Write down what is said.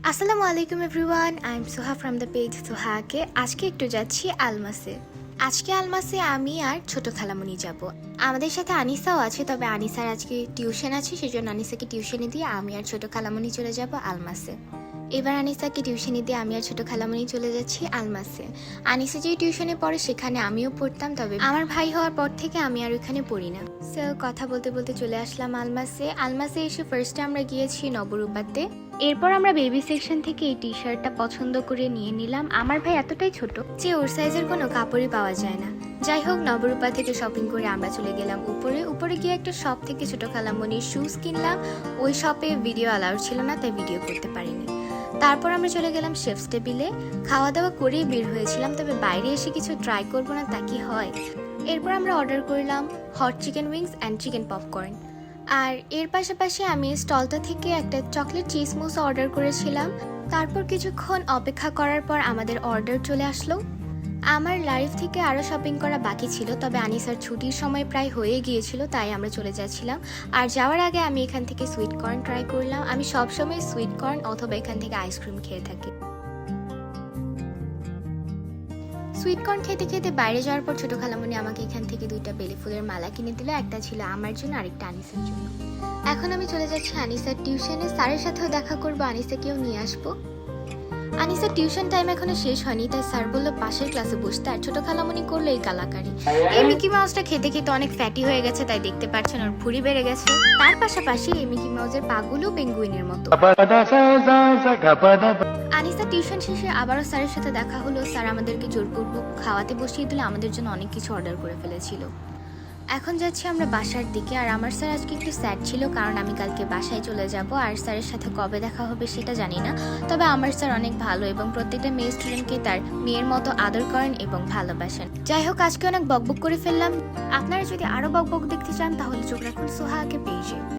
আসসালামু আলাইকুম everyone, I am Soha from the page সোহাকে। আজকে একটু যাচ্ছি আলমাসে। আজকে আলমাসে আমি আর ছোট খালামণি যাব। আমাদের সাথে আনিসাও আছে, তবে আনিসার আজকে টিউশন আছে, সেজন্য আনিসাকে টিউশনে দিয়ে আমি আর ছোট খালামণি চলে যাব আলমাসে। এবার আনিসাকে টিউশনে দিয়ে আমি আর ছোট খালামণি চলে যাচ্ছি আলমাসে। আনিসা যেই টিউশনে পড়ে সেখানে আমিও পড়তাম, তবে আমার ভাই হওয়ার পর থেকে আমি আর ওইখানে পড়ি না। সো কথা বলতে বলতে চলে আসলাম আলমাসে। আলমাসে এসে ফার্স্টে আমরা গিয়েছি নবরূপাতে। এরপর আমরা বেবি সেকশন থেকে এই টি শার্টটা পছন্দ করে নিয়ে নিলাম। আমার ভাই এতটাই ছোট যে ওর সাইজের কোনো কাপড়ই পাওয়া যায় না। যাই হোক, নবরূপা থেকে শপিং করে আমরা চলে গেলাম উপরে গিয়ে একটা শপ থেকে ছোট খালামণির শুজ কিনলাম। ওই শপে ভিডিও অ্যালাউড ছিল না, তাই ভিডিও করতে পারিনি। তারপর আমরা চলে গেলাম শেফস টেবিলে। খাওয়া দাওয়া করেই বের হয়েছিলাম, তবে বাইরে এসে কিছু ট্রাই করবো না তা কি হয়। এরপর আমরা অর্ডার করলাম hot chicken wings and chicken popcorn. আর এর পাশাপাশি আমি স্টলটা থেকে একটা চকলেট চিজ মুস অর্ডার করেছিলাম। তারপর কিছুক্ষণ অপেক্ষা করার পর আমাদের অর্ডার চলে আসলো। আমার লাইফ থেকে আরও শপিং করা বাকি ছিল, তবে আনিসার ছুটির সময় প্রায় হয়ে গিয়েছিল, তাই আমরা চলে যাচ্ছিলাম। আর যাওয়ার আগে আমি এখান থেকে সুইট কর্ন ট্রাই করলাম। আমি সবসময় সুইট কর্ন অথবা এখান থেকে আইসক্রিম খেয়ে থাকি। সুইট কর্ন খেতে খেতে বাইরে যাওয়ার পর ছোট খালামণি আমাকে এখান থেকে 2টা বেলি ফুলের মালা কিনে দিল। একটা ছিল আমার জন্য, আরেকটা আনিসার জন্য। এখন আমি চলে যাচ্ছি আনিসার টিউশনে। স্যারের সাথেও দেখা করবো, আনিসাকেও নিয়ে আসবো। আনিসার টিউশন টাইম এখনো শেষ হয়নি, তাই স্যার বললো পাশের ক্লাসে বসতে। আর ছোট খালামণি করলো এই কালাকারি। এই মিকি মাউসটা খেতে খেতে অনেক ফ্যাটি হয়ে গেছে, তাই দেখতে পাচ্ছেন ওর ভুঁড়ি বেড়ে গেছে। তার পাশাপাশি এই মিকি মাউসের পাগুলো পেঙ্গুইনের মতো। আনিসা টিউশন শেষে আবারও স্যারের সাথে দেখা হলো। স্যার আমাদেরকে জোরপূর্বক খাওয়াতে বসিয়ে দিলে, আমাদের জন্য অনেক কিছু অর্ডার করে ফেলেছিল। এখন যাচ্ছি আমরা বাসার দিকে। আর আমার স্যার আজকে একটু স্যাড ছিল, কারণ আমি কালকে বাসায় চলে যাব। আর স্যারের সাথে কবে দেখা হবে সেটা জানি না, তবে আমার স্যার অনেক ভালো এবং প্রত্যেকটা মেয়ে স্টুডেন্টকে তার মেয়ের মতো আদর করেন এবং ভালোবাসেন। যাই হোক, আজকে অনেক বকবক করে ফেললাম। আপনারা যদি আরো বকবক দেখতে চান তাহলে চোখ রাখুন সোহাকে পেজে।